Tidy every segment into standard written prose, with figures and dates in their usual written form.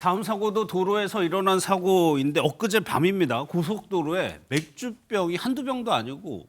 다음 사고도 도로에서 일어난 사고인데 엊그제 밤입니다. 고속도로에 맥주병이 한두 병도 아니고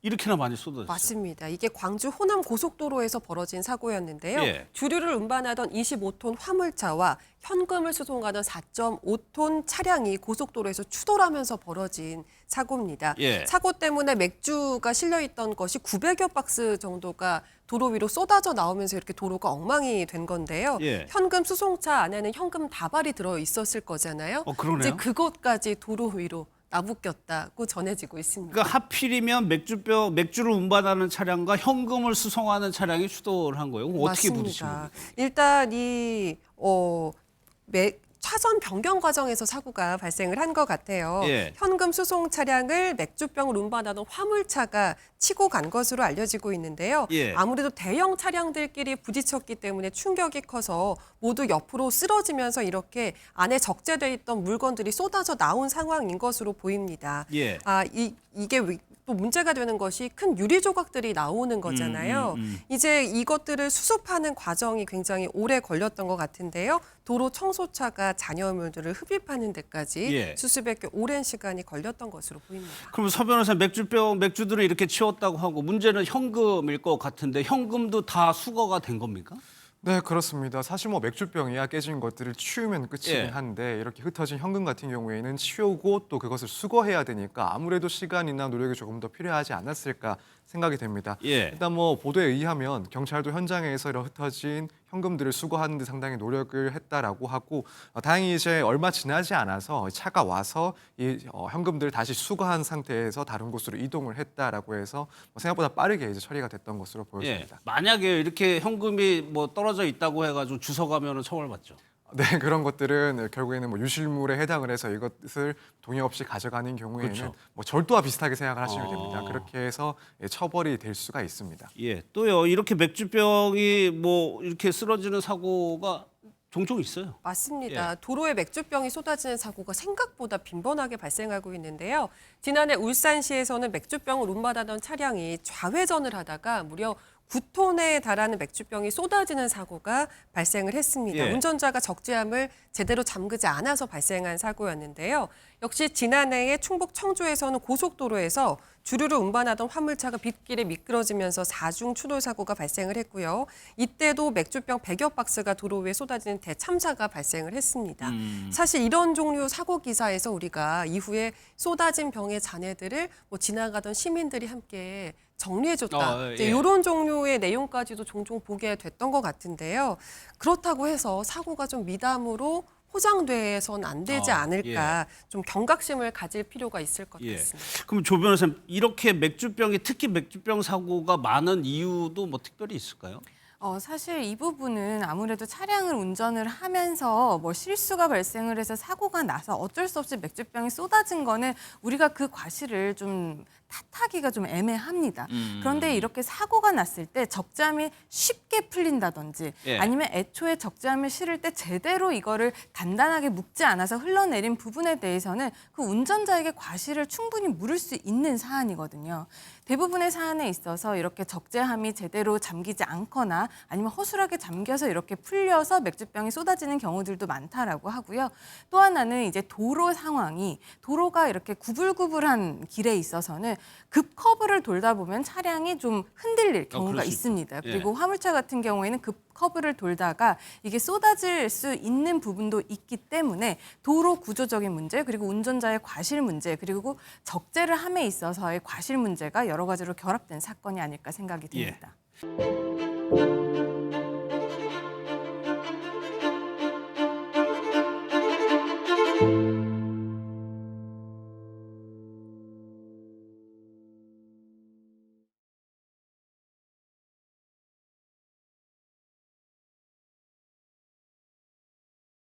이렇게나 많이 쏟아졌어요. 맞습니다. 이게 광주 호남 고속도로에서 벌어진 사고였는데요. 예. 주류를 운반하던 25톤 화물차와 현금을 수송하던 4.5톤 차량이 고속도로에서 추돌하면서 벌어진 사고입니다. 예. 사고 때문에 맥주가 실려있던 것이 900여 박스 정도가 도로 위로 쏟아져 나오면서 이렇게 도로가 엉망이 된 건데요. 예. 현금 수송차 안에는 현금 다발이 들어 있었을 거잖아요. 그러네요. 이제 그것까지 도로 위로 나부꼈다고 전해지고 있습니다. 그러니까 하필이면 맥주를 운반하는 차량과 현금을 수송하는 차량이 추돌을 한 거예요. 그럼 어떻게 부딪힌 겁니까? 일단 차선 변경 과정에서 사고가 발생을 한 것 같아요. 예. 현금 수송 차량을 맥주병을 운반하던 화물차가 치고 간 것으로 알려지고 있는데요. 예. 아무래도 대형 차량들끼리 부딪혔기 때문에 충격이 커서 모두 옆으로 쓰러지면서 이렇게 안에 적재돼 있던 물건들이 쏟아져 나온 상황인 것으로 보입니다. 예. 이게 또 문제가 되는 것이 큰 유리 조각들이 나오는 거잖아요. 이제 이것들을 수습하는 과정이 굉장히 오래 걸렸던 것 같은데요. 도로 청소차가 잔여물들을 흡입하는 데까지 예. 수습에 꽤 오랜 시간이 걸렸던 것으로 보입니다. 그럼 서 변호사 맥주들을 이렇게 치웠다고 하고 문제는 현금일 것 같은데 현금도 다 수거가 된 겁니까? 네, 그렇습니다. 사실 뭐 맥주병이야 깨진 것들을 치우면 끝이긴 예. 한데 이렇게 흩어진 현금 같은 경우에는 치우고 또 그것을 수거해야 되니까 아무래도 시간이나 노력이 조금 더 필요하지 않았을까 생각이 됩니다. 예. 일단 뭐 보도에 의하면 경찰도 현장에서 이런 흩어진 현금들을 수거하는 데 상당히 노력을 했다라고 하고 다행히 이제 얼마 지나지 않아서 차가 와서 이 현금들을 다시 수거한 상태에서 다른 곳으로 이동을 했다라고 해서 생각보다 빠르게 이제 처리가 됐던 것으로 예. 보여집니다. 만약에 이렇게 현금이 뭐 떨어져 있다고 해가지고 주워가면 처벌받죠. 네, 그런 것들은 결국에는 뭐 유실물에 해당을 해서 이것을 동의 없이 가져가는 경우에는 그렇죠. 뭐 절도와 비슷하게 생각을 하시면 아. 됩니다. 그렇게 해서 처벌이 될 수가 있습니다. 예. 또요. 이렇게 맥주병이 뭐 이렇게 쓰러지는 사고가 종종 있어요. 맞습니다. 예. 도로에 맥주병이 쏟아지는 사고가 생각보다 빈번하게 발생하고 있는데요. 지난해 울산시에서는 맥주병을 운반하던 차량이 좌회전을 하다가 무려 9톤에 달하는 맥주병이 쏟아지는 사고가 발생을 했습니다. 예. 운전자가 적재함을 제대로 잠그지 않아서 발생한 사고였는데요. 역시 지난해에 충북 청주에서는 고속도로에서 주류를 운반하던 화물차가 빗길에 미끄러지면서 4중 추돌 사고가 발생을 했고요. 이때도 맥주병 100여 박스가 도로 위에 쏟아지는 대참사가 발생을 했습니다. 사실 이런 종류 사고 기사에서 우리가 이후에 쏟아진 병의 잔해들을 지나가던 시민들이 함께 정리해줬다. 예. 이제 이런 종류의 내용까지도 종종 보게 됐던 것 같은데요. 그렇다고 해서 사고가 좀 미담으로 포장돼선 안 되지 않을까. 좀 경각심을 가질 필요가 있을 것 예. 같습니다. 그럼 조 변호사님 이렇게 특히 맥주병 사고가 많은 이유도 뭐 특별히 있을까요? 사실 이 부분은 아무래도 차량을 운전을 하면서 뭐 실수가 발생을 해서 사고가 나서 어쩔 수 없이 맥주병이 쏟아진 거는 우리가 그 과실을 좀 탓하기가 좀 애매합니다. 그런데 이렇게 사고가 났을 때 적재함이 쉽게 풀린다든지 예. 아니면 애초에 적재함을 실을 때 제대로 이거를 단단하게 묶지 않아서 흘러내린 부분에 대해서는 그 운전자에게 과실을 충분히 물을 수 있는 사안이거든요. 대부분의 사안에 있어서 이렇게 적재함이 제대로 잠기지 않거나 아니면 허술하게 잠겨서 이렇게 풀려서 맥주병이 쏟아지는 경우들도 많다라고 하고요. 또 하나는 이제 도로 상황이 도로가 이렇게 구불구불한 길에 있어서는 급 커브를 돌다 보면 차량이 좀 흔들릴 경우가 그럴 수 있습니다. 있죠. 그리고 화물차 같은 경우에는 급 커브를 돌다가 이게 쏟아질 수 있는 부분도 있기 때문에 도로 구조적인 문제 그리고 운전자의 과실 문제 그리고 적재를 함에 있어서의 과실 문제가 여러 가지로 결합된 사건이 아닐까 생각이 듭니다. 예.